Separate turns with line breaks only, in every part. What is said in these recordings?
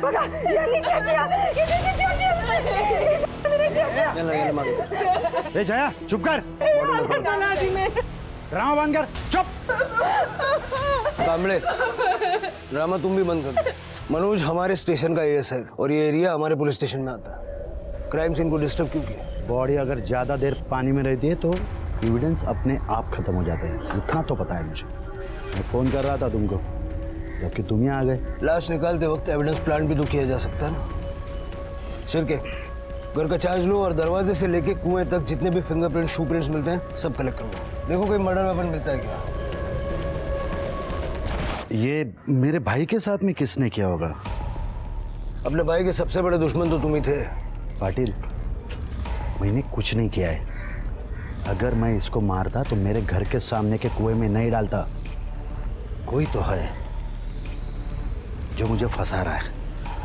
भगा, यानी क्या किया? इसने क्या किया?
ए जया चुप कर, ड्रामा बंद कर, चुप।
कामड़े ड्रामा तुम भी बंद कर दो। मनोज हमारे स्टेशन का एएस है और ये एरिया हमारे पुलिस स्टेशन में आता है। क्राइम सीन को डिस्टर्ब क्यों किया?
बॉडी अगर ज्यादा देर पानी में रहती है तो एविडेंस अपने आप खत्म हो जाते हैं, इतना तो पता है मुझे। मैं फोन कर रहा था तुमको, जबकि तुम ही आ गए।
लाश निकालते वक्त एविडेंस प्लांट भी तो किया जा सकता है ना। शिरके घर का चार्ज लो और दरवाजे से लेके कुएं तक जितने भी फिंगरप्रिंट शू प्रिंट्स मिलते हैं सब कलेक्ट कर लो। देखो कोई मर्डर वेपन मिलता है क्या?
ये मेरे भाई के साथ में किसने किया होगा?
अपने भाई के सबसे बड़े दुश्मन तो तुम ही थे।
पाटिल, मैंने कुछ नहीं किया है। अगर मैं इसको मारता तो मेरे घर के सामने के कुएं में नहीं डालता। कोई तो है जो मुझे फंसा रहा है।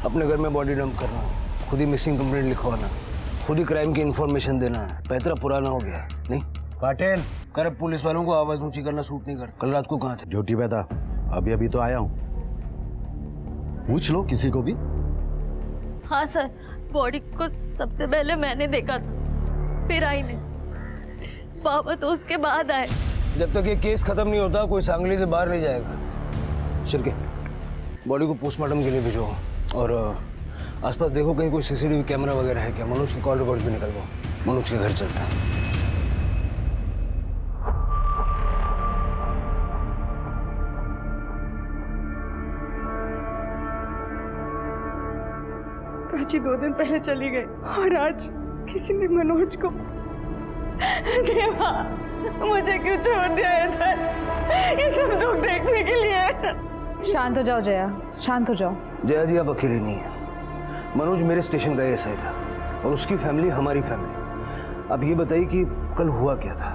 अपने घर में बॉडी डंप करना, खुद ही मिसिंग कंप्लेंट लिखवाना, खुद ही क्राइम की इंफॉर्मेशन देना, पैतरा पुराना हो गया नहीं?
पाटिल,
करप्ट पुलिस वालों को आवाज ऊंची करना सूट नहीं कर। कल रात को कहाँ थे?
ड्यूटी पे था, अभी अभी तो आया हूँ। पूछ लो किसी को भी।
हाँ सर, बॉडी को सबसे पहले मैंने देखा था, फिर आई ने। पापा तो उसके बाद आए।
जब तक ये केस खत्म नहीं होता कोई सांगली से बाहर नहीं जाएगा। शिरके बॉडी को पोस्टमार्टम के लिए भेजो और आसपास देखो कहीं कोई सीसीटीवी कैमरा वगैरह है क्या। मनोज की कॉल रिकॉर्ड्स भी निकलवाओ। मनोज के घर चलता है।
प्राची 2 दिन पहले चली गई और आज किसी ने मनोज को। देवा, मुझे क्यों छोड़ दिया इधर? ये सब दुख देखने के लिए।
शांत हो जाओ जया, शांत हो जाओ।
जया जी आप अकेले नहीं है। मनोज मेरे स्टेशन का एएसआई था और उसकी फैमिली हमारी फैमिली। अब ये बताइए कि कल हुआ क्या था?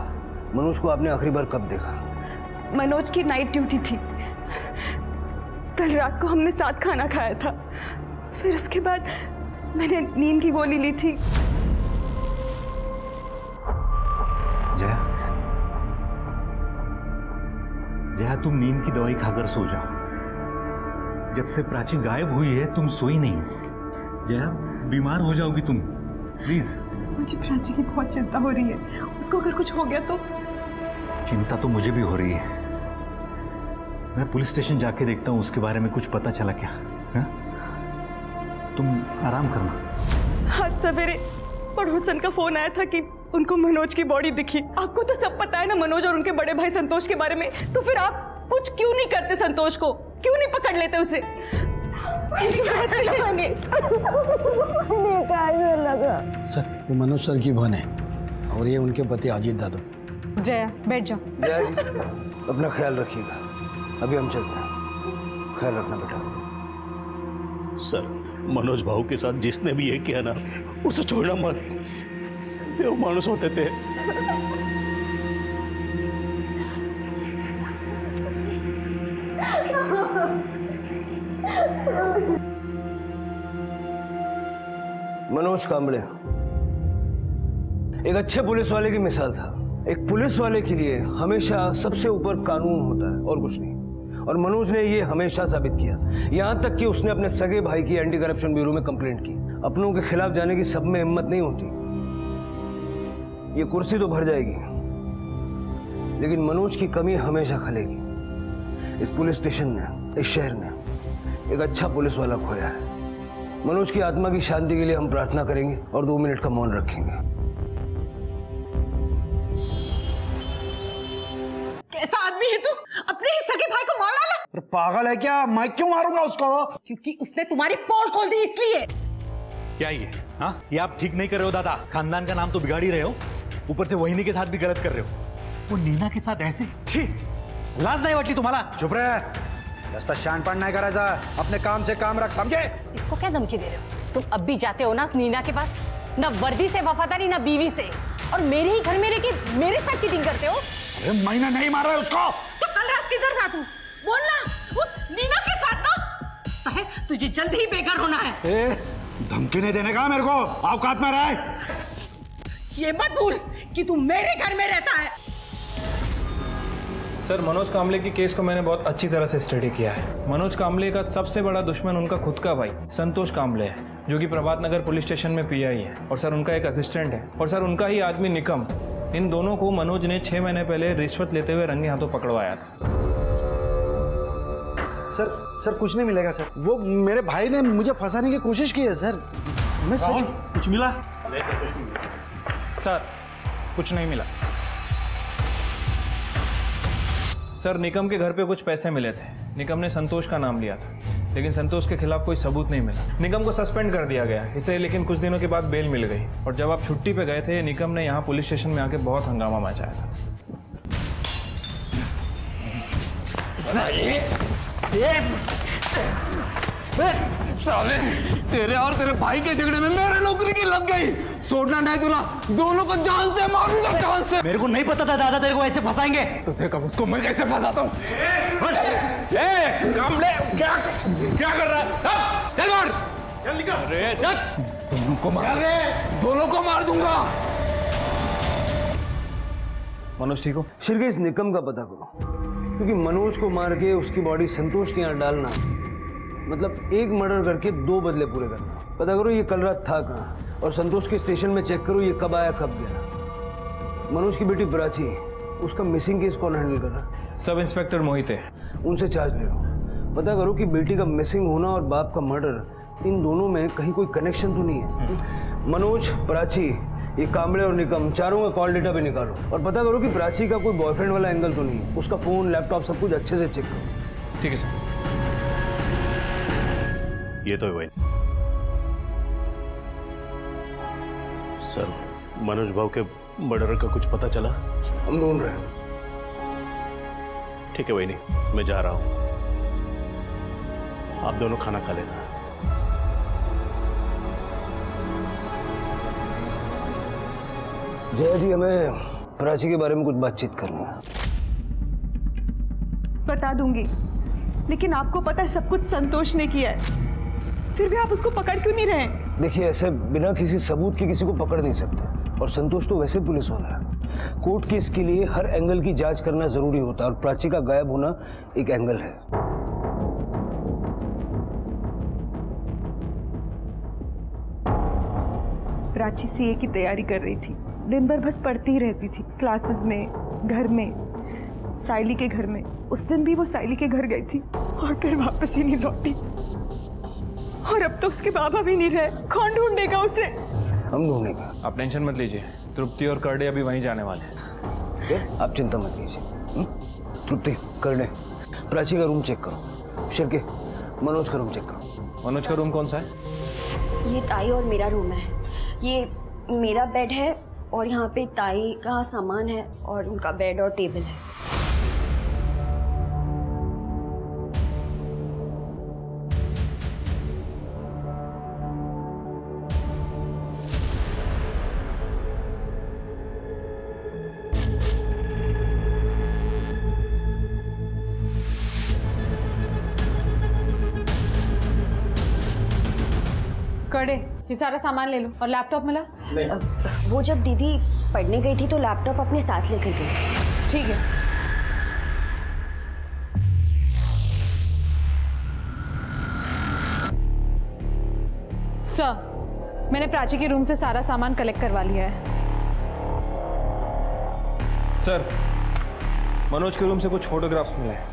मनोज को आपने आखिरी बार कब देखा?
मनोज की नाइट ड्यूटी थी। कल रात को हमने साथ खाना खाया था, फिर उसके बाद मैंने नींद की गोली ली थी।
जया, जया तुम नींद की दवाई खाकर सो जाओ। जब से प्राची गायब हुई है तुम सोई नहीं। जया बीमार हो जाओगी तुम, प्लीज।
मुझे प्राची की बहुत चिंता हो रही है। उसको अगर कुछ हो गया तो?
चिंता तो मुझे भी हो रही है। मैं पुलिस स्टेशन जाके देखता हूँ उसके बारे में कुछ पता चला क्या है? तुम आराम करना।
आज सवेरे पड़ोसन का फोन आया था कि उनको मनोज की बॉडी दिखी। आपको तो सब पता है ना मनोज और उनके बड़े भाई संतोष के बारे में, तो फिर आप कुछ क्यों नहीं करते? संतोष को क्यों नहीं पकड़ लेते उसे?
सर, ये मनोज सर की बहन है और ये उनके पति अजीत दादू।
जया बैठ जाओ।
जया जी अपना ख्याल रखिएगा। अभी हम चलते हैं, ख्याल रखना बेटा।
सर, मनोज भाऊ के साथ जिसने भी ये किया ना, उसे छोड़ना मत। देव मानुस होते थे।
मनोज कांबळे एक अच्छे पुलिस वाले की मिसाल था। एक पुलिस वाले के लिए हमेशा सबसे ऊपर कानून होता है और कुछ नहीं। और मनोज ने ये हमेशा साबित किया, यहां तक कि उसने अपने सगे भाई की एंटी करप्शन ब्यूरो में कंप्लेंट की। अपनों के खिलाफ जाने की सब में हिम्मत नहीं होती। ये कुर्सी तो भर जाएगी लेकिन मनोज की कमी हमेशा खलेगी। इस पुलिस स्टेशन ने, इस शहर ने एक अच्छा पुलिस वाला खोया है। मनोज की आत्मा की शांति के लिए हम प्रार्थना करेंगे और 2 मिनट का मौन रखेंगे।
कैसा आदमी है तू? अपने ही सगे भाई को मार डाला?
अरे पागल है क्या? मैं क्यों मारूंगा उसको?
क्योंकि उसने तुम्हारी पोल खोल दी इसलिए।
क्या ये? हाँ, ये आप ठीक नहीं कर रहे हो दादा। खानदान का नाम तो बिगाड़ ही रहे हो, ऊपर से वहिनी के साथ भी गलत कर रहे हो। वो नीना के साथ ऐसे, छी, लाज नहीं वाटली तुम्हाला?
चुप रहे, रास्ता शानपान नहीं करायचा। अपने काम से काम रख, समझे?
इसको क्या धमकी दे रहे हो? तुम अब भी जाते हो ना उस नीना के पास? ना वर्दी से वफादारी, ना बीवी से, और मेरे ही घर में रह के मेरे साथ चीटिंग करते हो।
अरे मैंने नहीं मारा उसको।
तो कल रात किधर था तू? बोलना। उस नीना के साथ ना है, तुझे जल्द ही बेघर होना है।
धमकी नहीं देने का मेरे को, औकात में रहे।
ये मत भूल कि तू मेरे घर में रहता है।
सर, मनोज कामले की केस को मैंने बहुत अच्छी तरह से स्टडी किया है। मनोज कामले का सबसे बड़ा दुश्मन उनका खुद का भाई संतोष कामले है, जो कि प्रभात नगर पुलिस स्टेशन में पीआई है, और सर उनका एक असिस्टेंट है, और सर उनका ही आदमी निकम। इन दोनों को मनोज ने 6 महीने पहले रिश्वत लेते हुए रंगे हाथों पकड़वाया था।
सर कुछ नहीं मिलेगा सर। वो मेरे भाई ने मुझे फंसाने की कोशिश की है सर। मैं सच
कुछ मिला?
सर कुछ नहीं मिला। सर निकम के घर पे कुछ पैसे मिले थे। निकम ने संतोष का नाम लिया था, लेकिन संतोष के खिलाफ कोई सबूत नहीं मिला। निकम को सस्पेंड कर दिया गया इसे, लेकिन कुछ दिनों के बाद बेल मिल गई। और जब आप छुट्टी पे गए थे, निकम ने यहाँ पुलिस स्टेशन में आके बहुत हंगामा मचाया था।
साले, तेरे और तेरे भाई के झगड़े में मेरे नौकरी की लग गई। छोड़ना नहीं तुला, दोनों को जान से मारूंगा, जान से।
मेरे को नहीं पता था दादा तेरे को ऐसे फंसाएंगे।
तो देखा उसको मैं कैसे फंसाता हूँ। कामले, क्या कर रहा है? चल मार, चल निकल। दोनों को मार दूंगा।
मनोज ठीक हो?
शिरके इस निकम का पता करो, क्योंकि मनोज को मार के उसकी बॉडी संतोष के यहाँ डालना मतलब एक मर्डर करके 2 बदले पूरे करना। पता करो ये कल रात था कहाँ, और संतोष के स्टेशन में चेक करो ये कब आया कब गया। मनोज की बेटी प्राची, उसका मिसिंग केस कौन हैंडल कर रहा है?
सब इंस्पेक्टर मोहित है।
उनसे चार्ज ले लो। पता करो कि बेटी का मिसिंग होना और बाप का मर्डर, इन दोनों में कहीं कोई कनेक्शन तो नहीं है। मनोज, प्राची, ये कामले और निकम, चारों का कॉल डेटा भी निकालो। और पता करो कि प्राची का कोई बॉयफ्रेंड वाला एंगल तो नहीं है। उसका फोन, लैपटॉप सब कुछ अच्छे से चेक करो।
ठीक है सर।
ये तो है वही। सर, मनोज भाव के मर्डर का कुछ पता चला?
हम ढूंढ रहे हैं।
ठीक है वही नहीं, मैं जा रहा हूं। आप दोनों खाना खा लेना।
जया जी, हमें प्राची के बारे में कुछ बातचीत करनी है।
बता दूंगी, लेकिन आपको पता है सब कुछ संतोष ने किया है, फिर भी आप उसको पकड़ क्यों नहीं रहे?
देखिए, ऐसे बिना किसी सबूत के किसी को पकड़ नहीं सकते, और संतोष तो वैसे पुलिस वाला है। कोर्ट केस के लिए हर एंगल की जांच करना जरूरी होता है, और प्राची का गायब होना एक एंगल है।
प्राची सीए की तैयारी कर रही थी, दिन भर बस पढ़ती ही रहती थी, क्लासेस में, घर में, साइली के घर में। उस दिन भी वो साइली के घर गई थी और फिर वापस ही नहीं लौटी। और अब तो उसके बाबा भी नहीं रहे, कौन ढूंढेगा उसे?
हम ढूंढेंगे।
आप टेंशन मत लीजिए, तृप्ति और करडे अभी वहीं जाने वाले हैं।
आप चिंता मत कीजिए। तृप्ति, करडे, प्राची का रूम चेक करो। शिरके, मनोज का रूम चेक करो।
मनोज का रूम कौन सा है?
ये ताई और मेरा रूम है। ये मेरा बेड है, और यहाँ पे ताई का सामान है, और उनका बेड और टेबल है।
कड़े, ये सारा सामान ले लो। और लैपटॉप मिला?
वो जब दीदी पढ़ने गई थी तो लैपटॉप अपने साथ लेकर गई।
ठीक है। सर, मैंने प्राची के रूम से सारा सामान कलेक्ट करवा लिया है।
सर, मनोज के रूम से कुछ फोटोग्राफ्स मिले हैं।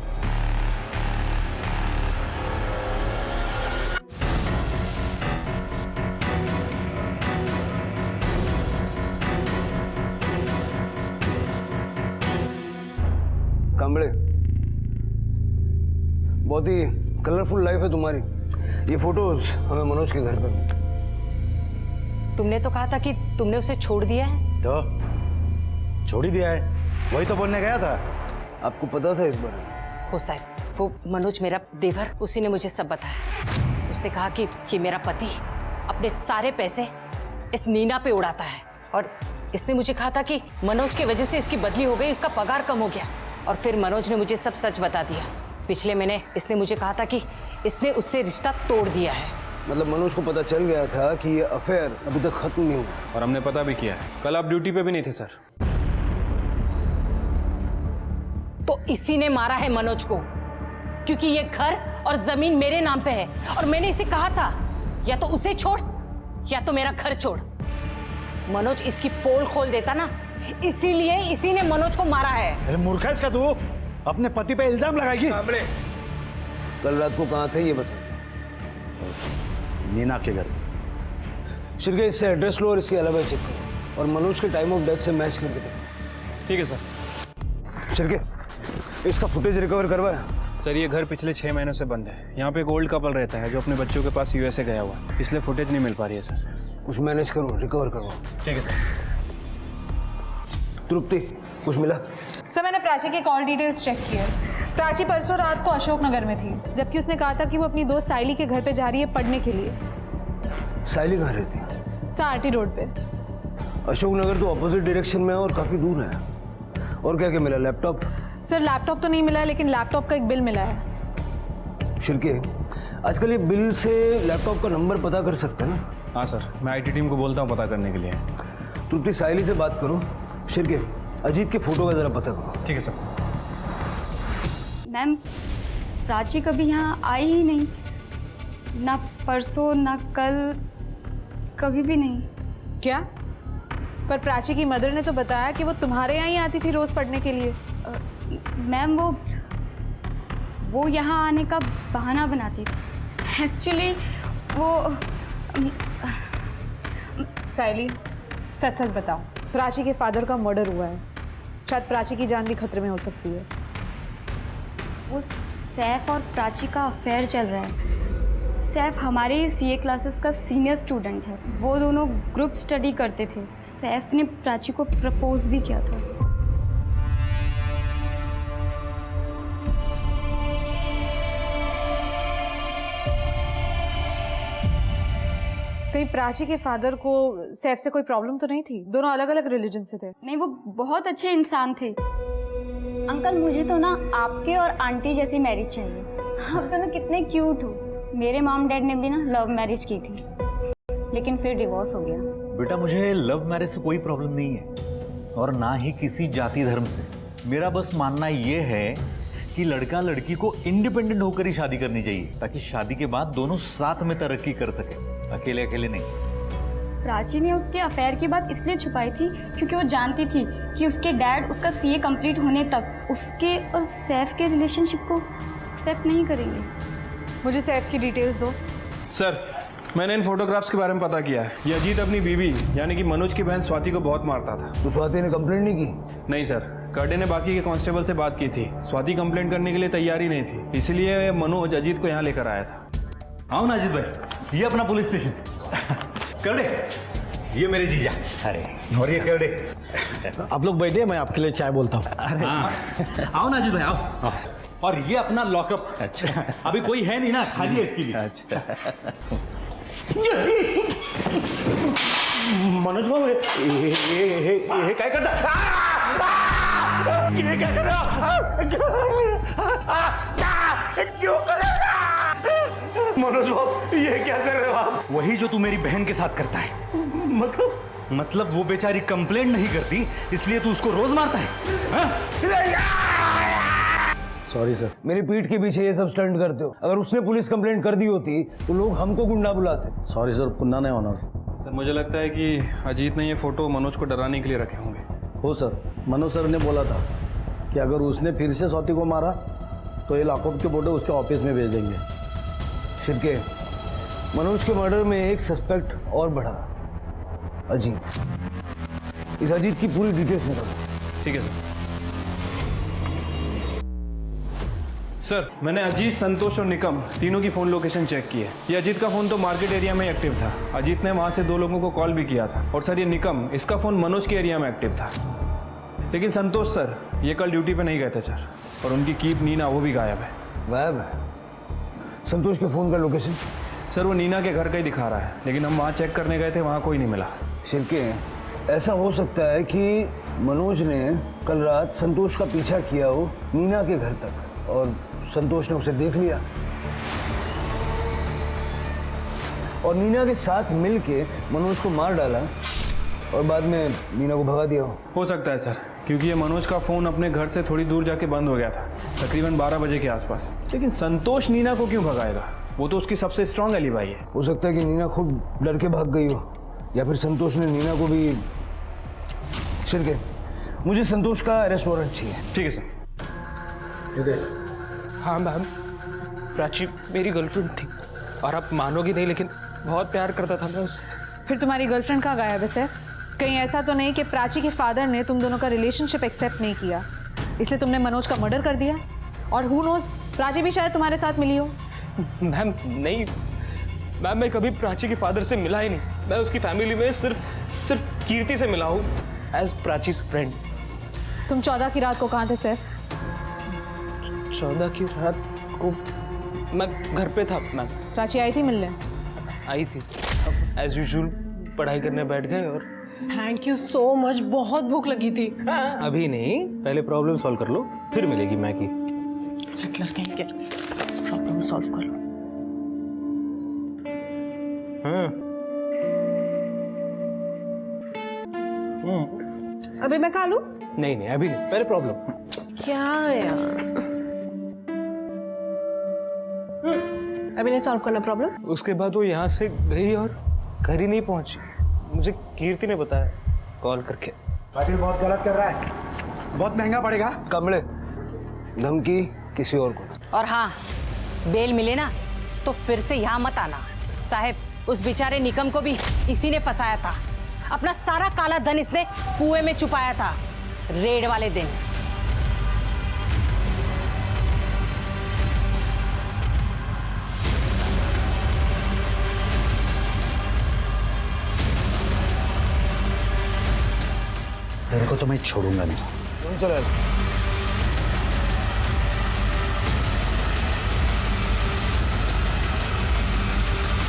कांबड़े, बहुत ही कलरफुल लाइफ है तुम्हारी। ये फोटोज हमें मनोज के घर पर।
तुमने तो कहा था कि तुमने उसे छोड़ दिया है।
तो छोड़ ही दिया है, वही तो बोलने गया था।
आपको पता था इस बारे?
हो साहब, वो मनोज मेरा देवर, उसी ने मुझे सब बताया। उसने कहा कि ये मेरा पति अपने सारे पैसे इस नीना पे उड़ाता है, और इसने मुझे कहा था कि मनोज की वजह से इसकी बदली हो गई, उसका पगार कम हो गया। और फिर मनोज ने मुझे सब सच बता दिया। पिछले महीने इसने मुझे कहा था कि इसने उससे रिश्ता तोड़ दिया है।
मतलब मनोज को पता चल गया था कि ये अफेयर अभी तक खत्म नहीं हुआ।
और हमने पता भी किया है। कल आप ड्यूटी पे भी नहीं थे सर।
तो इसी ने मारा है मनोज को, क्योंकि ये घर और जमीन मेरे नाम पे है और मैंने इसे कहा था या तो उसे छोड़ या तो मेरा घर छोड़। मनोज इसकी पोल खोल देता ना, इसीलिए इसी ने मनोज को मारा है।
अरे मूर्ख है इसका तू, अपने पति पे इल्जाम लगाएगी।
कल रात को कहाँ थे ये बता।
नीना के घर।
शिरके इससे एड्रेस लो और इसके अलावा चेक करो और मनोज के टाइम ऑफ डेथ से मैच करके देखो।
ठीक है सर।
शिरके इसका फुटेज रिकवर करवाया?
सर ये घर पिछले 6 महीनों से बंद है। यहाँ पे एक ओल्ड कपल रहता है जो अपने बच्चों के पास यूएसए गया हुआ है, इसलिए फुटेज नहीं मिल पा रही है सर।
कुछ मैनेज करो, रिकवर करवाओ।
ठीक है सर।
तृप्ति कुछ मिला?
सर मैंने प्राची के कॉल डिटेल्स चेक किए। प्राची परसों रात को अशोकनगर में थी, जबकि उसने कहा था कि वो अपनी दोस्त साइली के घर पे जा रही है पढ़ने के लिए।
साइली कहाँ रहती है?
सर आरटी रोड पे।
अशोकनगर तो ऑपोजिट डायरेक्शन में है और काफी दूर है। और क्या क्या मिला? लैपटॉप?
सर लैपटॉप तो नहीं मिला है, लेकिन लैपटॉप का एक बिल मिला है।
शिरके आजकल ये बिल से लैपटॉप का नंबर पता कर सकते हैं ना?
हाँ सर, मैं आईटी टीम को बोलता हूँ पता करने के लिए।
तृप्ति साइली से बात करो। शिरके अजीत के फोटो का जरा पता करो।
ठीक है सर।
मैम प्राची कभी यहाँ आई ही नहीं, ना परसों ना कल, कभी भी नहीं।
क्या? पर प्राची की मदर ने तो बताया कि वो तुम्हारे यहाँ ही आती थी रोज पढ़ने के लिए।
मैम वो यहाँ आने का बहाना बनाती थी। एक्चुअली वो
साइली सच सच बताओ, प्राची के फादर का मर्डर हुआ है, शायद प्राची की जान भी खतरे में हो सकती है।
वो सैफ और प्राची का अफेयर चल रहा है। सैफ हमारे सीए क्लासेस का सीनियर स्टूडेंट है, वो दोनों ग्रुप स्टडी करते थे। सैफ ने प्राची को प्रपोज भी किया था।
कहीं प्राची के फादर को सैफ से कोई प्रॉब्लम तो नहीं थी? दोनों अलग अलग रिलीजन से थे।
नहीं, वो बहुत अच्छे इंसान थे। अंकल मुझे तो ना आपके और आंटी जैसी मैरिज चाहिए। आप दोनों कितने क्यूट हो। मेरे मॉम डैड ने भी ना लव मैरिज की थी, लेकिन फिर डिवोर्स हो गया।
बेटा मुझे लव मैरिज से कोई प्रॉब्लम नहीं है और ना ही किसी जाति धर्म से। मेरा बस मानना ये है कि लड़का लड़की को इंडिपेंडेंट होकर ही शादी करनी चाहिए, ताकि शादी के बाद दोनों साथ में तरक्की कर सके, अकेले अकेले नहीं।
प्राची ने उसके अफेयर की बात इसलिए छुपाई थी क्योंकि वो जानती थी कि उसके डैड उसका सीए कंप्लीट होने तक उसके और सैफ के रिलेशनशिप को एक्सेप्ट नहीं करेंगे।
मुझे सैफ की डिटेल्स दो।
सर मैंने इन फोटोग्राफ्स के बारे में पता किया है। ये अजीत अपनी बीवी यानी कि मनोज की बहन स्वाति को बहुत मारता था।
तो स्वाति ने कंप्लेंट नहीं की?
नहीं सर, कर्डे ने बाकी के कांस्टेबल से बात की थी। स्वाति कंप्लेंट करने के लिए तैयार ही नहीं थी, इसलिए मनोज अजीत को यहाँ लेकर आया था।
आओ ना अजीत भाई, ये अपना पुलिस स्टेशन। कर्डे, ये मेरे जीजा। अरे और ये कर्डे।
आप लोग बैठे, मैं आपके लिए चाय बोलता हूँ।
अरे आओ ना अजीत भाई, आओ। और ये अपना लॉकअप। अच्छा अभी कोई है नहीं ना, खाली है इसके लिए। अच्छा
मनोज भाऊ हे काय करता? ये क्या कर रहा? क्यों कर रहा? मनोज भाऊ ये क्या कर रहे हो आप?
वही जो तू मेरी बहन के साथ करता है। मतलब वो बेचारी कंप्लेंट नहीं करती, इसलिए तू उसको रोज मारता है?
Sorry sir.
मेरी पीठ के पीछे ये सब स्टंट करते हो। अगर उसने पुलिस कंप्लेंट कर दी होती तो लोग हमको गुंडा बुलाते।
सॉरी सर, पुन्हा नहीं होना।
सर मुझे लगता है कि अजीत ने ये फोटो मनोज को डराने के लिए रखे होंगे।
हो सर, मनोज सर ने बोला था कि अगर उसने फिर से स्वाति को मारा तो ये लॉकअप के फोटो उसके ऑफिस में भेज देंगे।
शिरके मनोज के मर्डर में एक सस्पेक्ट और बढ़ा, अजीत। इस अजीत की पूरी डिटेल्स निकालो।
ठीक है सर। सर मैंने अजीत, संतोष और निकम तीनों की फ़ोन लोकेशन चेक की है। ये अजीत का फ़ोन तो मार्केट एरिया में एक्टिव था। अजीत ने वहाँ से 2 लोगों को कॉल भी किया था। और सर ये निकम, इसका फ़ोन मनोज के एरिया में एक्टिव था। लेकिन संतोष सर ये कल ड्यूटी पे नहीं गए थे सर, और उनकी कीप नीना वो भी गायब है।
गायब है? संतोष के फ़ोन का लोकेशन?
सर वो नीना के घर का ही दिखा रहा है, लेकिन हम वहाँ चेक करने गए थे, वहाँ कोई नहीं मिला।
शिरके ऐसा हो सकता है कि मनोज ने कल रात संतोष का पीछा किया हो नीना के घर तक और संतोष ने उसे देख लिया और नीना के साथ मिलके मनोज को मार डाला और बाद में नीना को भगा दिया
हो सकता है सर, क्योंकि ये मनोज का फ़ोन अपने घर से थोड़ी दूर जाके बंद हो गया था, तकरीबन 12 बजे के आसपास। लेकिन संतोष नीना को क्यों भगाएगा? वो तो उसकी सबसे स्ट्रांग एलिबाई है।
हो सकता है कि नीना खुद डर के भाग गई हो, या फिर संतोष ने नीना को भी शिरके। मुझे संतोष का अरेस्ट वारंट चाहिए।
ठीक है सर।
ये देख।
हाँ मैम, प्राची मेरी गर्लफ्रेंड थी और आप मानोगे नहीं, लेकिन बहुत प्यार करता था मैं उससे।
फिर तुम्हारी गर्लफ्रेंड कहाँ गायब है सैफ? कहीं ऐसा तो नहीं कि प्राची के फादर ने तुम दोनों का रिलेशनशिप एक्सेप्ट नहीं किया, इसलिए तुमने मनोज का मर्डर कर दिया? और हु नोस, प्राची भी शायद तुम्हारे साथ मिली हो।
मैम नहीं मैम, मैं कभी प्राची के फादर से मिला ही नहीं। मैं उसकी फैमिली में सिर्फ कीर्ति से मिला हूँ एज प्राचीज फ्रेंड।
तुम 14 की रात को कहाँ थे सैफ?
14 की रात को मैं घर पे था मैम।
प्राची आई थी मिलने?
आई थी, एज यूजुअल पढ़ाई करने बैठ गए। और
थैंक यू सो मच, बहुत भूख लगी थी।
अभी नहीं, पहले प्रॉब्लम सॉल्व कर लो, फिर मिलेगी मैगी।
हिटलर कहीं के, प्रॉब्लम सॉल्व कर लो। अभी मैं खा लूं?
नहीं अभी नहीं, पहले प्रॉब्लम।
क्या यार, अभी नहीं सॉल्व करना प्रॉब्लम।
उसके बाद वो यहाँ से गई और घर ही नहीं पहुंची। मुझे कीर्ति ने बताया कॉल करके।
पाटिल बहुत गलत कर रहा है, बहुत महंगा पड़ेगा।
कमले, धमकी किसी और को।
और हाँ, बेल मिले ना तो फिर से यहाँ मत आना। साहब, उस बेचारे निकम को भी इसी ने फंसाया था। अपना सारा काला धन इसने कुएं में छुपाया था रेड वाले दिन।
तेरे को तो मैं छोड़ूंगा नहीं।
चलो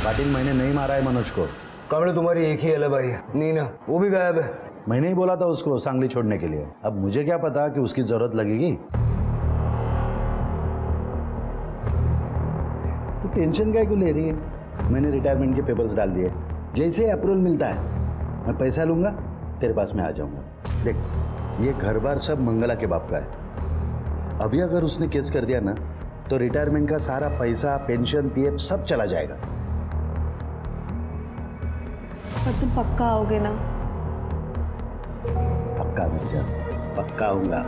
पाटिल, मैंने नहीं मारा है मनोज को।
कमले, तुम्हारी एक ही एलिबाई है, नीना, वो भी गायब है।
मैंने ही बोला था उसको सांगली छोड़ने के लिए। अब मुझे क्या पता कि उसकी जरूरत लगेगी। तो टेंशन क्या क्यों ले रही है? मैंने रिटायरमेंट के पेपर्स डाल दिए, जैसे अप्रूवल मिलता है मैं पैसा लूंगा, तेरे पास में आ जाऊंगा। देख, ये घर बार सब मंगला के बाप का है। अभी अगर उसने केस कर दिया ना तो रिटायरमेंट का सारा पैसा, पेंशन, पीएफ सब चला जाएगा।
पर तुम पक्का आओगे ना?
पक्का मिर्जा, पक्का आऊंगा।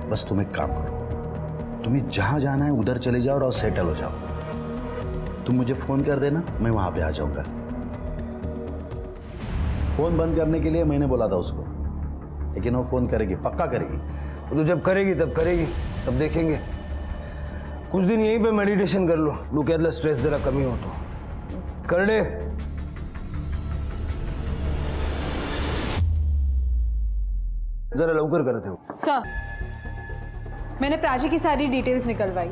बस तुम एक काम करो, तुम्हें जहां जाना है उधर चले जाओ और सेटल हो जाओ। तुम मुझे फोन कर देना, मैं वहां पे आ जाऊंगा। फोन बंद करने के लिए मैंने बोला था उसको, लेकिन वो फोन करेगी, पक्का करेगी।
तो जब करेगी तब करेगी, तब देखेंगे। कुछ दिन यहीं पे मेडिटेशन कर लो, डोक्यातला स्ट्रेस जरा कमी हो तो कर ले। जरा लवकर करते हो।
सर, मैंने प्राची की सारी डिटेल्स निकलवाई।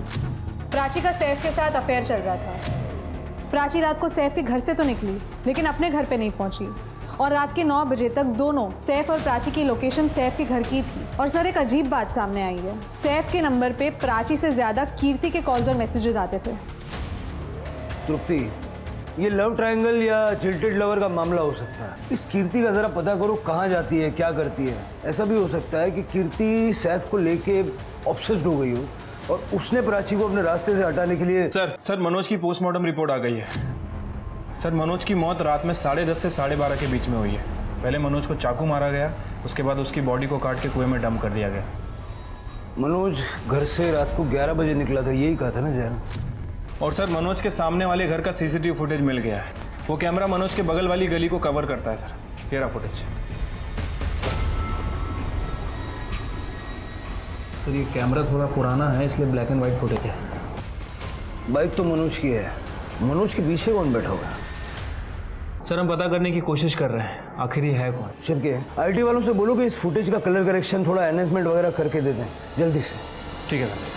प्राची का सैफ के साथ अफेयर चल रहा था। प्राची रात को सैफ के घर से तो निकली, लेकिन अपने घर पे नहीं पहुंची। और रात के 9 बजे तक दोनों, सैफ और प्राची की लोकेशन सैफ के घर की थी। और सर, एक अजीब बात सामने आई है। सैफ के नंबर पे प्राची से ज्यादा कीर्ति के कॉल्स और मैसेजेस आते थे।
तृप्ति, ये लव ट्रायंगल या चिल्टेड लवर का मामला हो सकता है। इस कीर्ति का जरा पता करो, कहाँ जाती है, क्या करती है। ऐसा भी हो सकता है कि कीर्ति सैफ को लेके ऑब्सेस्ड हो गई हो और उसने प्राची को अपने रास्ते से हटाने के लिए।
सर मनोज की पोस्टमार्टम रिपोर्ट आ गई है। सर, मनोज की मौत रात में 10:30 से 12:30 के बीच में हुई है। पहले मनोज को चाकू मारा गया, उसके बाद उसकी बॉडी को काट के कुएं में डंप कर दिया गया।
मनोज घर से रात को 11 बजे निकला था, यही कहा था ना जैन?
और सर, मनोज के सामने वाले घर का सीसीटीवी फुटेज मिल गया है। वो कैमरा मनोज के बगल वाली गली को कवर करता है सर। ये रहा फुटेज। सर, ये कैमरा थोड़ा पुराना है, इसलिए ब्लैक एंड वाइट फुटेज है।
बाइक तो मनोज की है, मनोज के पीछे कौन बैठा हुआ है?
सर, हम पता करने की कोशिश कर रहे हैं, आखिर ये है कौन।
शिवके, आईटी वालों से बोलो कि इस फुटेज का कलर करेक्शन, थोड़ा एनहेंसमेंट वगैरह करके दे दें जल्दी से।
ठीक है सर।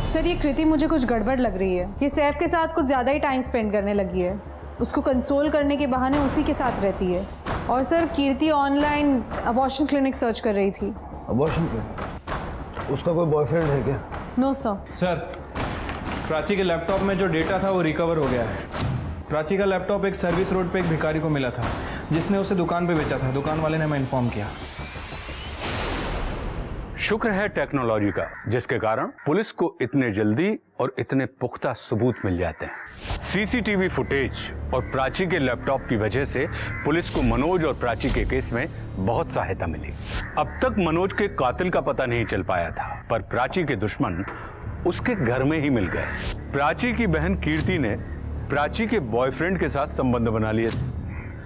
सर ये कृति मुझे कुछ गड़बड़ लग रही है। ये सैफ के साथ कुछ ज़्यादा ही टाइम स्पेंड करने लगी है। उसको कंसोल करने के बहाने उसी के साथ रहती है। और सर कीर्ति ऑनलाइन अबॉर्शन क्लिनिक सर्च कर रही थी।
Abortion clinic? उसका कोई बॉयफ्रेंड है क्या?
No sir.
सर, प्राची के लैपटॉप में जो डेटा था वो रिकवर हो गया है। प्राची का लैपटॉप एक सर्विस रोड पे एक भिखारी को मिला था, जिसने उसे दुकान पे बेचा था। दुकान वाले ने हमें इन्फॉर्म किया।
शुक्र है टेक्नोलॉजी का, जिसके कारण पुलिस को इतने जल्दी और इतने पुख्ता सबूत मिल जाते हैं। सीसीटीवी फुटेज और प्राची के लैपटॉप की वजह से पुलिस को मनोज और प्राची के केस में बहुत सहायता मिली। अब तक मनोज के कातिल का पता नहीं चल पाया था, पर प्राची के दुश्मन उसके घर में ही मिल गए। प्राची की बहन कीर्ति ने प्राची के बॉयफ्रेंड के साथ संबंध बना लिए थे।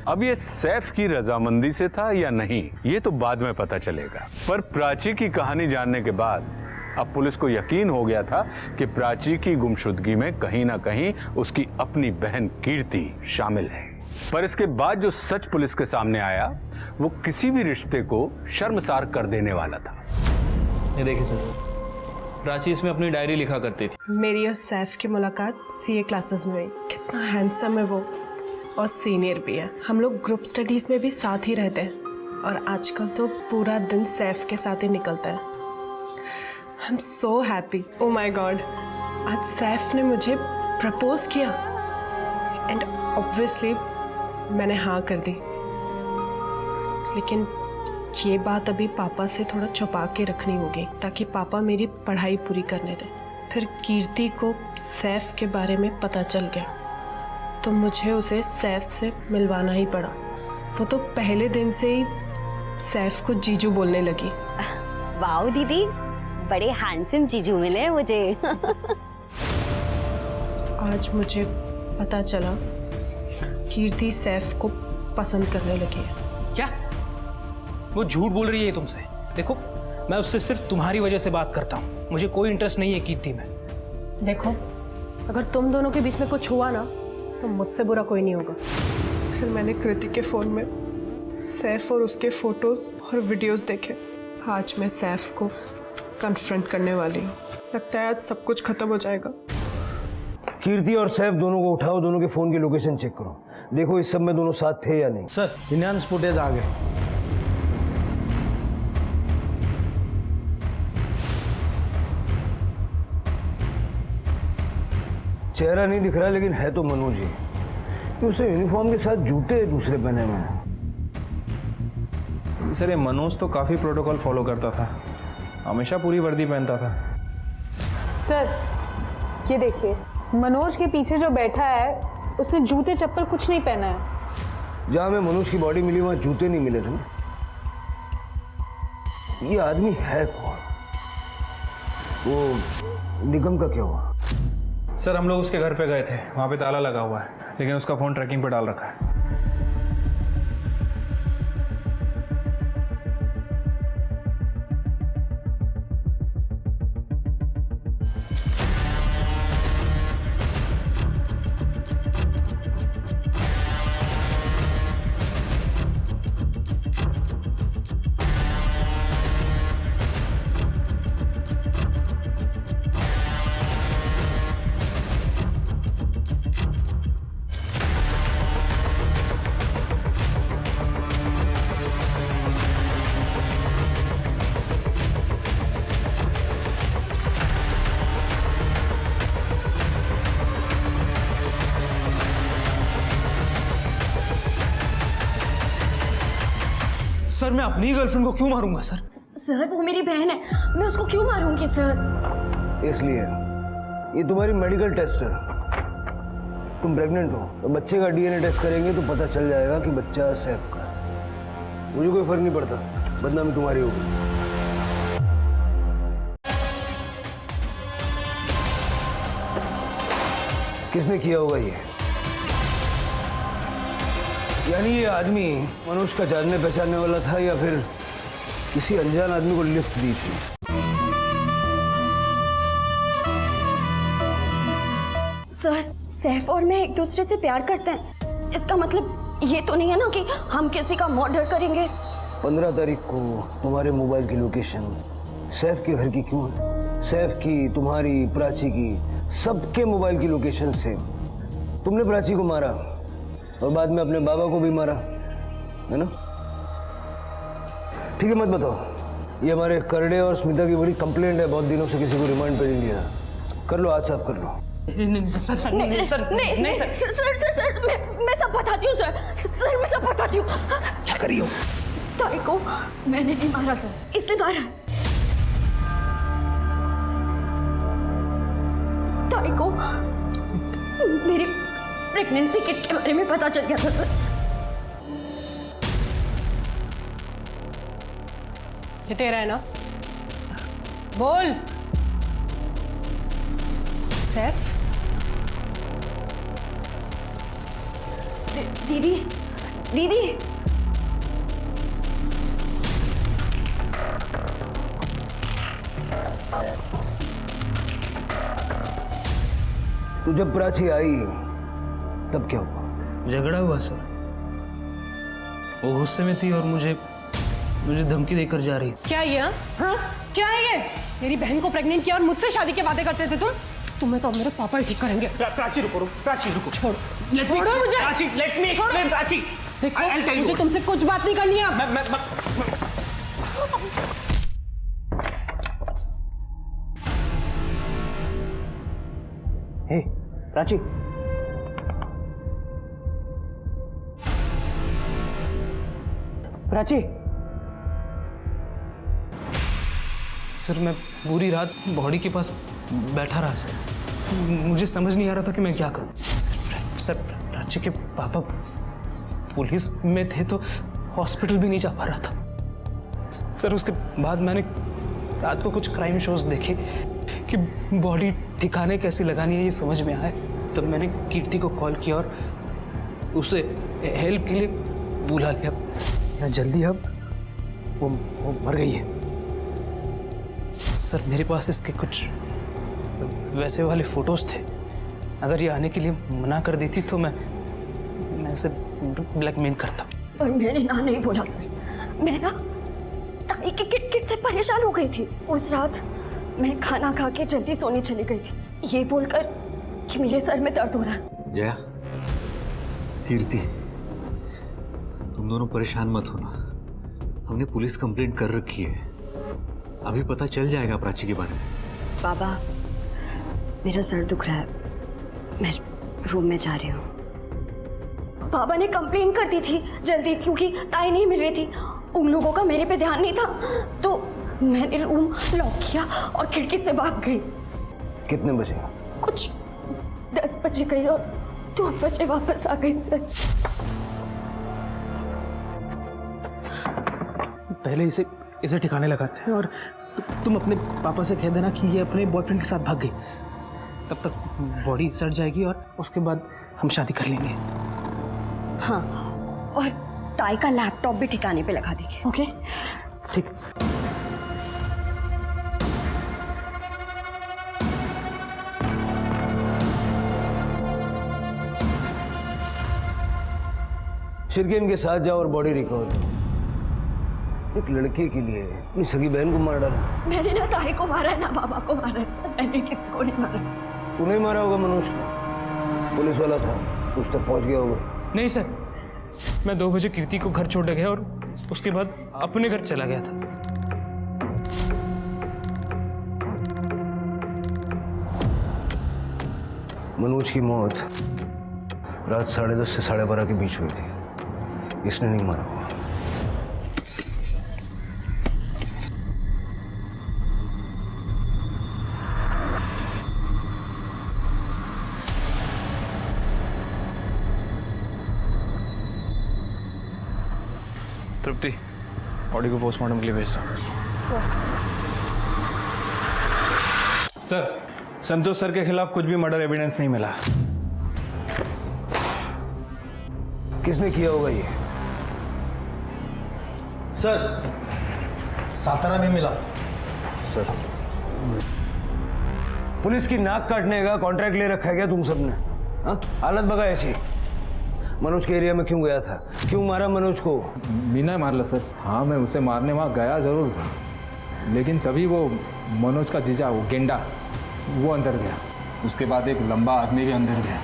अब ये सैफ की रजामंदी से था या नहीं, ये तो बाद में पता चलेगा। पर प्राची की कहानी जानने के बाद अब पुलिस को यकीन हो गया था कि प्राची की गुमशुदगी में कहीं ना कहीं उसकी अपनी बहन कीर्ति शामिल है। पर इसके बाद जो सच पुलिस के सामने आया, वो किसी भी रिश्ते को शर्मसार कर देने वाला था।
ये देखिए सर, प्राची इसमें अपनी डायरी लिखा करती थी।
मेरी और सैफ की मुलाकात सीए क्लासेस में हुई। कितना हैंडसम है वो, और सीनियर भी है। हम लोग ग्रुप स्टडीज़ में भी साथ ही रहते हैं, और आजकल तो पूरा दिन सैफ के साथ ही निकलता है। I am so happy. Oh my God, आज सैफ ने मुझे प्रपोज किया एंड ऑब्वियसली मैंने हाँ कर दी। लेकिन ये बात अभी पापा से थोड़ा छुपा के रखनी होगी, ताकि पापा मेरी पढ़ाई पूरी करने दें। फिर कीर्ति को सैफ के बारे में पता चल गया तो मुझे उसे सैफ से मिलवाना ही पड़ा। वो तो पहले दिन से ही सैफ को जीजू बोलने लगी।
वाओ दीदी, बड़े हैंडसम जीजू मिले मुझे।
आज मुझे पता चला कीर्ति सैफ को पसंद करने लगी है।
क्या? वो झूठ बोल रही है तुमसे। देखो, मैं उससे सिर्फ तुम्हारी वजह से बात करता हूँ। मुझे कोई इंटरेस्ट नहीं है कीर्ति में।
देखो, अगर तुम दोनों के बीच में कुछ हुआ ना तो मुझसे बुरा कोई नहीं होगा। फिर मैंने कृति के फ़ोन में सैफ और उसके फोटोज और वीडियोस देखे। आज मैं सैफ को कन्फ्रंट करने वाली हूँ। लगता है आज सब कुछ खत्म हो जाएगा।
कीर्ति और सैफ दोनों को उठाओ, दोनों के फोन की लोकेशन चेक करो, देखो इस सब में दोनों साथ थे या नहीं।
सर, इनहैंस फुटेज आ गए।
चेहरा नहीं दिख रहा, लेकिन है तो मनोज ही। उसे यूनिफॉर्म के साथ जूते दूसरे पहने हुए हैं।
सर, ये मनोज तो काफ़ी प्रोटोकॉल फॉलो करता था, हमेशा पूरी वर्दी पहनता था।
सर ये देखिए, मनोज के पीछे जो बैठा है उसने जूते चप्पल कुछ नहीं पहना है।
जहां में मनोज की बॉडी मिली वहां जूते नहीं मिले थे। ये आदमी है कौन? वो निगम का क्या हुआ?
सर, हम लोग उसके घर पे गए थे, वहाँ पे ताला लगा हुआ है, लेकिन उसका फ़ोन ट्रैकिंग पे डाल रखा है।
सर, मैं अपनी गर्लफ्रेंड को क्यों मारूंगा सर?
सर, वो मेरी बहन है, मैं उसको क्यों मारूंगी सर?
इसलिए ये तुम्हारी मेडिकल टेस्ट है। तुम प्रेग्नेंट हो तो बच्चे का डीएनए टेस्ट करेंगे तो पता चल जाएगा कि बच्चा सैफ का है। मुझे कोई फर्क नहीं पड़ता, बदनामी तुम्हारी होगी। किसने किया होगा ये? यानी ये आदमी मनोज का जानने पहचानने वाला था या फिर किसी अनजान आदमी को लिफ्ट दी थी?
सर, सैफ और मैं एक दूसरे से प्यार करते हैं। इसका मतलब ये तो नहीं है ना कि हम किसी का मर्डर करेंगे।
15 तारीख को तुम्हारे मोबाइल की लोकेशन सैफ के घर की क्यों है? सैफ की, तुम्हारी, प्राची की, सबके मोबाइल की लोकेशन सेम। तुमने प्राची को मारा और बाद में अपने बाबा को भी मारा, है ना? ठीक है, मत बताओ। ये हमारे करड़े और स्मिता की बड़ी कंप्लेंट है, बहुत दिनों से किसी को रिमांड पे नहीं लिया। कर लो, आज साफ कर लो।
नहीं सर सर नहीं सर नहीं सर
सर मैं सब बताती हूँ सर। सर मैं सब बताती हूँ।
क्या करी हो?
ताई को मैंने नहीं मारा सर, इसने मारा। ताई को मेरी प्रेगनेंसी किट के बारे में पता चल गया था सर।
ये तेरा है ना? बोल। सैफ?
दीदी दीदी
तो जब प्राची आई तब क्या हुआ?
झगड़ा हुआ सर। वो गुस्से में थी और मुझे धमकी देकर जा रही थी।
क्या ये? हाँ? क्या है ये? मेरी बहन को प्रेग्नेंट किया और मुझसे शादी के वादे करते थे तुम? तुम्हें तो मेरे पापा ही ठीक करेंगे।
प्राची रुको, प्राची रुको।
छोड़ो मुझे।
Prachi, let me explain Prachi.
देखो, मुझे तुमसे कुछ बात नहीं करनी है।
हे, प्राची। प्राची।
सर मैं पूरी रात बॉडी के पास बैठा रहा सर। मुझे समझ नहीं आ रहा था कि मैं क्या करूं। सर प्राची के पापा पुलिस में थे तो हॉस्पिटल भी नहीं जा पा रहा था सर। उसके बाद मैंने रात को कुछ क्राइम शोज देखे कि बॉडी ठिकाने कैसी लगानी है ये समझ में आया। तब मैंने कीर्ति को कॉल किया और उसे हेल्प के लिए बुला लिया। या जल्दी अब वो मर गई है सर। मेरे पास इसके कुछ वैसे वाले फोटोज थे। अगर ये आने के लिए मना कर देती तो मैं इसे ब्लैकमेल करता।
और मैंने ना नहीं बोला सर। मैं ना ताई की किट से परेशान हो गई थी। उस रात मैं खाना खा के जल्दी सोने चली गई थी ये बोलकर कि मेरे सर में दर्द हो रहा है।
जया, कीर्ति, तुम दोनों परेशान मत होना। हमने पुलिस कंप्लेंट कर रखी है। अभी पता चल जाएगा प्राची के बारे में।
बाबा, मेरा सर दुख रहा है, मैं रूम में जा रही हूँ।
बाबा ने कंप्लेन कर दी थी जल्दी क्योंकि ताई नहीं मिल रही थी। उन लोगों का मेरे पे ध्यान नहीं था तो मैंने रूम लॉक किया और खिड़की से भाग गई।
कितने बजे?
कुछ 10 बजे गई और 2 बजे वापस आ गई सर।
पहले इसे ठिकाने लगाते हैं और तुम अपने पापा से कह देना कि ये अपने बॉयफ्रेंड के साथ भाग गई। तब तक बॉडी सड़ जाएगी और उसके बाद हम शादी कर लेंगे।
हाँ, और ताई का लैपटॉप भी ठिकाने पे लगा देंगे।
ओके
ठीक।
शिरकेन के साथ जाओ और बॉडी रिकवर करो। एक लड़के के लिए अपनी सगी बहन को मार डाला।
मैंने ना ताई को मारा है ना बाबा को मारा है सर। मैंने किसी को नहीं मारा।
तूने मारा होगा मनोज को। पुलिस वाला था, कुछ तक पहुंच गया होगा।
नहीं सर, मैं 2 बजे कीर्ति को घर छोड़ गया और उसके बाद अपने घर चला गया था।
मनोज की मौत रात 10:30 से 12:30 के बीच हुई थी। इसने नहीं मारा होगा।
तृप्ति, बॉडी को पोस्टमार्टम के लिए भेज दो। सर, संतोष सर के खिलाफ कुछ भी मर्डर एविडेंस नहीं मिला।
किसने किया होगा ये?
सर, सातारा में मिला।
सर, पुलिस की नाक काटने का कॉन्ट्रैक्ट ले रखा है क्या तुम सबने? हाँ, हालत बगा ऐसी। मनोज के एरिया में क्यों गया था? क्यों मारा मनोज को?
मीना मारला सर। हाँ, मैं उसे मारने वहाँ गया जरूर था, लेकिन तभी वो
मनोज का जीजा वो गेंडा वो अंदर गया, उसके बाद एक लंबा आदमी भी अंदर गया।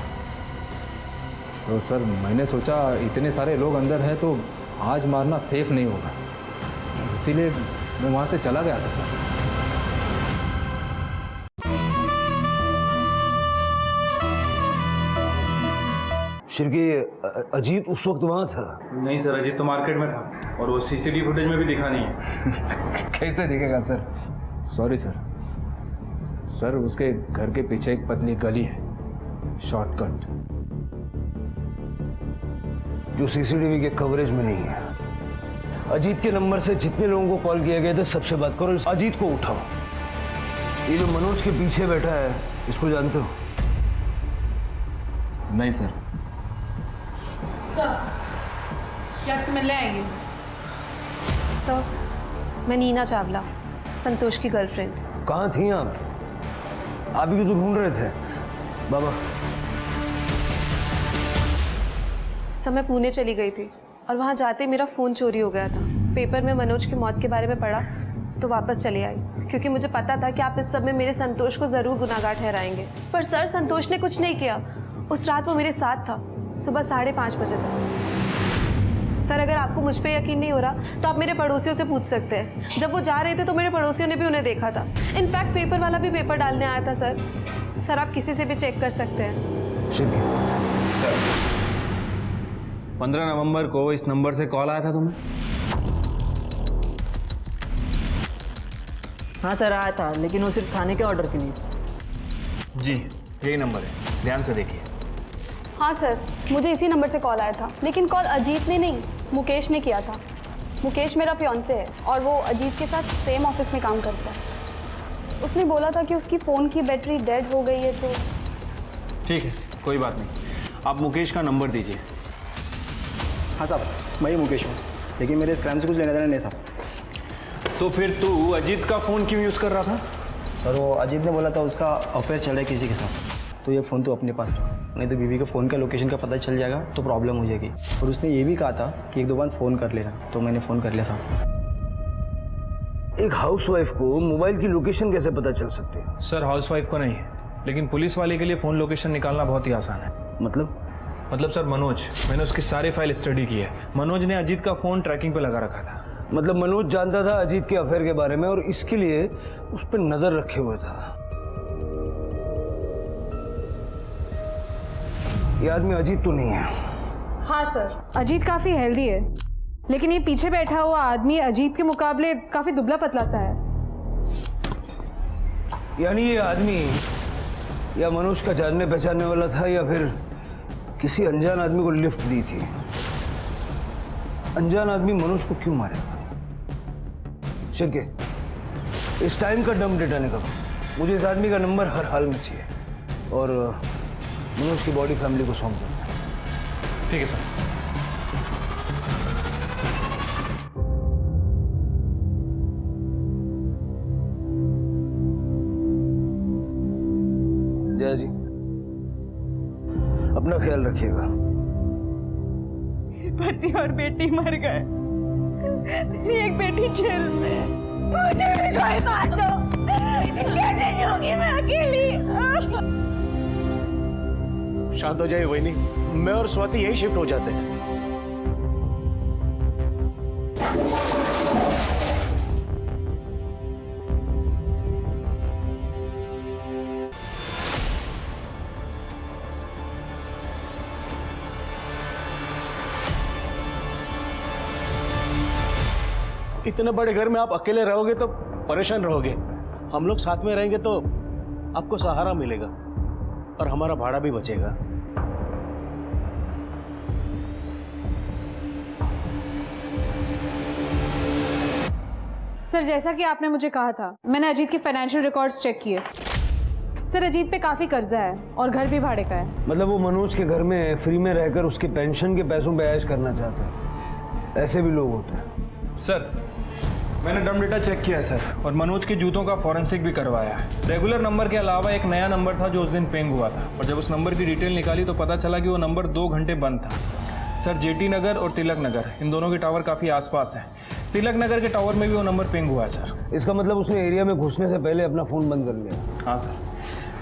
तो सर मैंने सोचा इतने सारे लोग अंदर हैं तो आज मारना सेफ नहीं होगा, इसीलिए मैं वहाँ से चला गया था सर।
शिरकी, अजीत उस वक्त वहाँ था?
नहीं सर, अजीत तो मार्केट में था और वो सीसीटीवी फुटेज में भी दिखा नहीं है।
कैसे दिखेगा सर? Sorry sir. सर उसके घर के पीछे एक पतली गली है, शॉर्टकट,
जो सीसीटीवी के कवरेज में नहीं है। अजीत के नंबर से जितने लोगों को कॉल किया गया था सबसे बात करो, अजीत को उठाओ। ये जो मनोज के पीछे बैठा है इसको जानते हो?
नहीं सर।
सर क्या आपसे मिलने आएंगे?
सर मैं नीना चावला, संतोष की गर्लफ्रेंड।
कहाँ थी आप? आप ही तो ढूंढ रहे थे। बाबा।
सर मैं पुणे चली गई थी और वहाँ जाते मेरा फ़ोन चोरी हो गया था। पेपर में मनोज की मौत के बारे में पढ़ा तो वापस चली आई, क्योंकि मुझे पता था कि आप इस सब में मेरे संतोष को ज़रूर गुनाहगार ठहराएंगे। पर सर संतोष ने कुछ नहीं किया। उस रात वो मेरे साथ था, सुबह 5:30 बजे तक। सर अगर आपको मुझ पे यकीन नहीं हो रहा तो आप मेरे पड़ोसियों से पूछ सकते हैं। जब वो जा रहे थे तो मेरे पड़ोसियों ने भी उन्हें देखा था। इनफैक्ट पेपर वाला भी पेपर डालने आया था सर। सर आप किसी से भी चेक कर सकते हैं।
सर 15 नवंबर को इस नंबर से कॉल आया था तुम्हें?
हाँ सर आया था, लेकिन वो सिर्फ खाने के ऑर्डर के लिए।
जी यही नंबर है, ध्यान से देखिए।
हाँ सर, मुझे इसी नंबर से कॉल आया था, लेकिन कॉल अजीत ने नहीं मुकेश ने किया था। मुकेश मेरा फियांसे है और वो अजीत के साथ सेम ऑफिस में काम करता है। उसने बोला था कि उसकी फ़ोन की बैटरी डेड हो गई है। तो
ठीक है, कोई बात नहीं, आप मुकेश का नंबर दीजिए।
हाँ साहब मैं ही मुकेश हूँ, लेकिन मेरे इस क्राइम से कुछ लेना देना नहीं साहब।
तो फिर तू अजीत का फ़ोन क्यों यूज़ कर रहा था?
सर वो अजीत ने बोला था उसका अफेयर चल रहा है किसी के साथ, तो ये फ़ोन तो अपने पास रहा, नहीं तो बीवी के फ़ोन का लोकेशन का पता चल जाएगा तो प्रॉब्लम हो जाएगी। और उसने ये भी कहा था कि 1-2 बार फ़ोन कर लेना, तो मैंने फ़ोन कर लिया साहब।
एक हाउसवाइफ को मोबाइल की लोकेशन कैसे पता चल सकती है?
सर हाउसवाइफ को नहीं, लेकिन पुलिस वाले के लिए फ़ोन लोकेशन निकालना बहुत ही आसान है।
मतलब
सर मनोज, मैंने उसकी सारी फाइल स्टडी की है। मनोज ने अजीत का फ़ोन ट्रैकिंग पे लगा रखा था।
मतलब मनोज जानता था अजीत के अफेयर के बारे में और इसके लिए उस पर नजर रखे हुए था। ये आदमी अजीत तो नहीं है?
हाँ सर, अजीत काफ़ी हेल्दी है, लेकिन ये पीछे बैठा हुआ आदमी अजीत के मुकाबले काफ़ी दुबला पतला सा है।
यानी ये आदमी या मनोज का जानने पहचानने वाला था या फिर किसी अनजान आदमी को लिफ्ट दी थी। अनजान आदमी मनोज को क्यों मारेगा? शिरके, इस टाइम का डम डेटा निकालो। मुझे इस आदमी का नंबर हर हाल में चाहिए और मनोज की बॉडी फैमिली को सौंप दो।
ठीक है सर।
जय जी, अपना ख्याल रखिएगा।
पति और बेटी मर गए, मेरी एक बेटी जेल में। मुझे भी कोई मार दो, कैसे जीऊंगी मैं अकेली?
शांत हो जाइए वहीनी, मैं और स्वाति यही शिफ्ट हो जाते हैं। इतने बड़े घर में आप अकेले रहोगे तो परेशान रहोगे। हम लोग साथ में रहेंगे तो आपको सहारा मिलेगा और हमारा भाड़ा भी बचेगा।
सर जैसा कि आपने मुझे कहा था, मैंने अजीत के फाइनेंशियल रिकॉर्ड्स चेक किए। सर अजीत पे काफ़ी कर्जा है और घर भी भाड़े का है।
मतलब वो मनोज के घर में फ्री में रहकर उसके पेंशन के पैसों पे ऐश करना चाहता है। ऐसे भी लोग होते हैं।
सर मैंने डम डेटा चेक किया सर, और मनोज के जूतों का फॉरेंसिक भी करवाया है। रेगुलर नंबर के अलावा एक नया नंबर था जो उस दिन पेंग हुआ था, और जब उस नंबर की डिटेल निकाली तो पता चला कि वो नंबर 2 घंटे बंद था। सर जेटी नगर और तिलक नगर इन दोनों के टावर काफ़ी आसपास हैं। तिलक नगर के टावर में भी वो नंबर पिंग हुआ है सर।
इसका मतलब उसने एरिया में घुसने से पहले अपना फोन बंद कर लिया।
हाँ सर,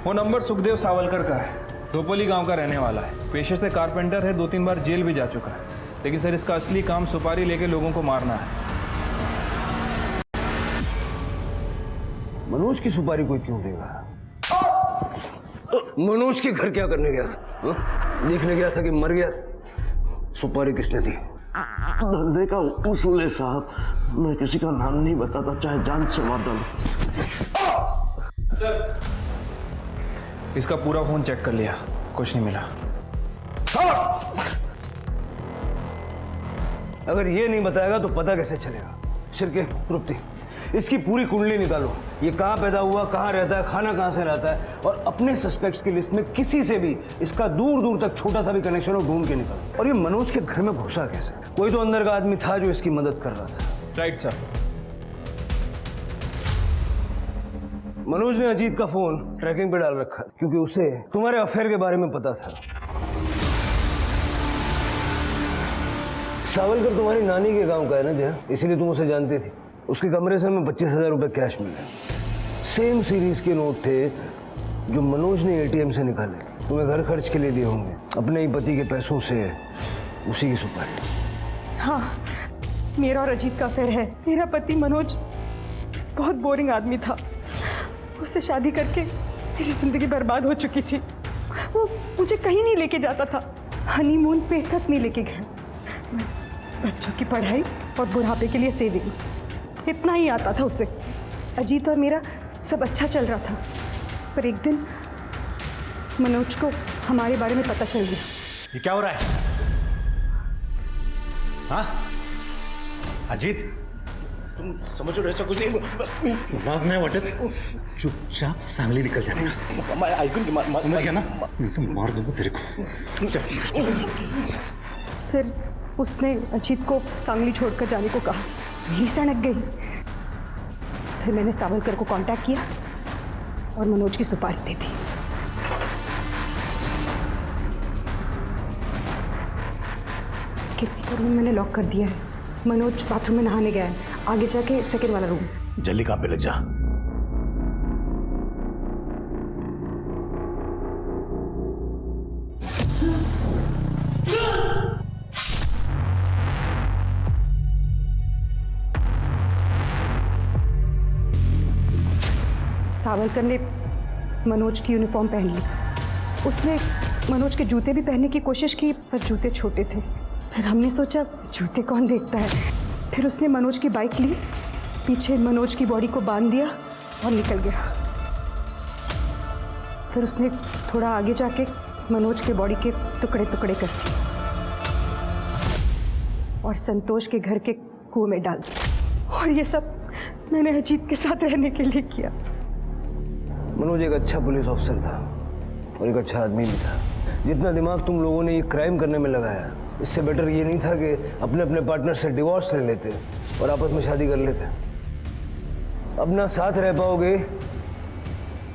वो नंबर सुखदेव सावलकर का है, ढोपोली गांव का रहने वाला है, पेशे से कारपेंटर है, 2-3 बार जेल भी जा चुका है। लेकिन सर इसका असली काम सुपारी लेके लोगों को मारना है।
मनोज की सुपारी कोई क्यों देगा? मनोज के घर क्या करने गया था? देखने गया था कि मर गया था? सुपारी किसने दी?
धंधे का उसूल है साहब, मैं किसी का नाम नहीं बताता, चाहे जान से मार डालूं।
इसका पूरा फोन चेक कर लिया, कुछ नहीं मिला।
अगर ये नहीं बताएगा तो पता कैसे चलेगा? शिरके, तृप्ति, इसकी पूरी कुंडली निकालो। ये कहाँ पैदा हुआ, कहाँ रहता है, खाना कहाँ से रहता है, और अपने सस्पेक्ट्स की लिस्ट में किसी से भी इसका दूर दूर तक छोटा सा भी कनेक्शन हो ढूंढ के निकालो। और ये मनोज के घर में घुसा कैसे? कोई तो अंदर का आदमी था जो इसकी मदद कर रहा था।
Right sir.
मनोज ने अजीत का फोन ट्रैकिंग पे डाल रखा क्योंकि उसे तुम्हारे अफेयर के बारे में पता था। सावलकर तुम्हारी नानी के गांव का है ना जया, इसीलिए तुम उसे जानती थी। उसके कमरे से हमें 25,000 रुपए कैश मिले, सेम सीरीज के नोट थे जो मनोज ने एटीएम से निकाले। तुम्हें घर खर्च के लिए दिए होंगे, अपने ही पति के पैसों से, उसी की सुपारी।
हाँ, मेरा और अजीत का अफेयर है। मेरा पति मनोज बहुत बोरिंग आदमी था, उससे शादी करके मेरी जिंदगी बर्बाद हो चुकी थी। वो मुझे कहीं नहीं लेके जाता था, हनीमून पे तक नहीं लेके गया। बस बच्चों की पढ़ाई और बुढ़ापे के लिए सेविंग्स, इतना ही आता था उसे। अजीत और मेरा सब अच्छा चल रहा था, पर एक दिन मनोज को हमारे बारे में पता चल गया।
ये क्या हो रहा है? हाँ अजीत,
तुम समझ रहे कुछ
आवाज नाही वाटत, चुपचाप सांगली निकल जाने का। समझ गया ना? मैं तो मार दूंगा तेरे को। चल।
फिर उसने अजीत को सांगली छोड़कर जाने को कहा। मेरी सनक गई। फिर मैंने सावलकर को कांटेक्ट किया और मनोज की सुपारी दे दी। कीर्ति का रूम मैंने लॉक कर दिया है। मनोज बाथरूम में नहाने गया है, आगे जाके सेकंड वाला रूम।
जल्दी काम पे लग जा।
सावलकर ने मनोज की यूनिफॉर्म पहन ली। उसने मनोज के जूते भी पहनने की कोशिश की, पर जूते छोटे थे। फिर हमने सोचा जूते कौन देखता है। फिर उसने मनोज की बाइक ली, पीछे मनोज की बॉडी को बांध दिया और निकल गया। फिर उसने थोड़ा आगे जाके मनोज के बॉडी के टुकड़े टुकड़े कर दिए और संतोष के घर के कुएं में डाल दिया। और ये सब मैंने अजीत के साथ रहने के लिए किया।
मनोज एक अच्छा पुलिस ऑफिसर था और एक अच्छा आदमी भी था। जितना दिमाग तुम लोगों ने ये क्राइम करने में लगाया, इससे बेटर ये नहीं था कि अपने अपने पार्टनर से डिवोर्स ले लेते और आपस में शादी कर लेते। अब ना साथ रह पाओगे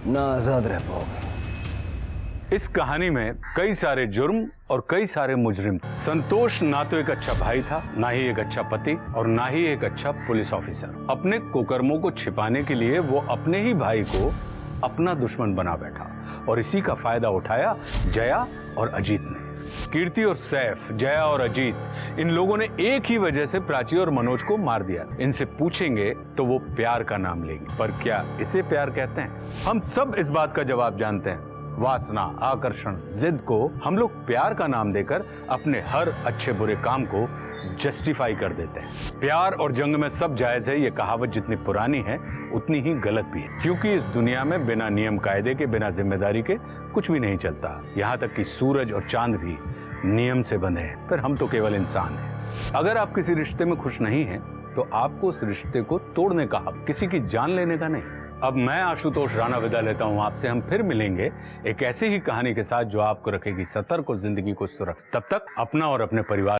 ना आजाद रह पाओगे।
इस कहानी में कई सारे जुर्म और कई सारे मुजरिम। संतोष ना तो एक अच्छा भाई था, ना ही एक अच्छा पति और ना ही एक अच्छा पुलिस ऑफिसर। अपने कुकर्मों को छिपाने के लिए वो अपने ही भाई को अपना दुश्मन बना बैठा और इसी का फायदा उठाया जया और अजीत ने। कीर्ति और सैफ, जया और अजीत, इन लोगों ने एक ही वजह से प्राची और मनोज को मार दिया। इनसे पूछेंगे तो वो प्यार का नाम लेंगे, पर क्या इसे प्यार कहते हैं? हम सब इस बात का जवाब जानते हैं। वासना, आकर्षण, जिद को हम लोग प्यार का नाम देकर अपने हर अच्छे बुरे काम को जस्टिफाई कर देते हैं। प्यार और जंग में सब जायज है, ये कहावत जितनी पुरानी है उतनी ही गलत भी है, क्योंकि इस दुनिया में बिना नियम कायदे के, बिना जिम्मेदारी के कुछ भी नहीं चलता। यहाँ तक कि सूरज और चांद भी नियम से बंधे हैं, पर हम तो केवल इंसान हैं। अगर आप किसी रिश्ते में खुश नहीं हैं तो आपको उस रिश्ते को तोड़ने का हक, किसी की जान लेने का नहीं। अब मैं आशुतोष राणा विदा लेता हूं आपसे। हम फिर मिलेंगे एक ऐसी ही कहानी के साथ जो आपको रखेगी सतर्क और जिंदगी को सुरक्षित। तब तक अपना और अपने परिवार